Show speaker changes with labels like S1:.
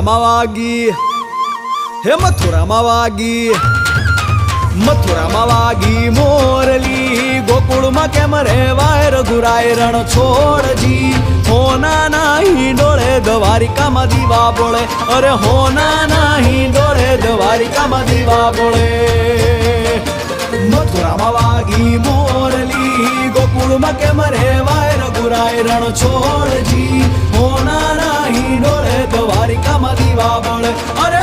S1: મથુરામાં વાગી, હે મથુરામાં વાગી મોરલી, ગોકુળમાં કેમ રેવાય રઘુરાય રણ છોડજી. હોના નાહી ડોળે દ્વારિકામાં દીવા બોળે, અરે હોના નાહી ડોળે દ્વારિકામાં દીવા બોળે. મથુરામાં વાગી મોરલી, ગોકુળમાં કેમ રેવાય રઘુરાય રણ છોડજી. હોના નાહી ડોળે દ્વારિકામાં દીવા બોળે, અરે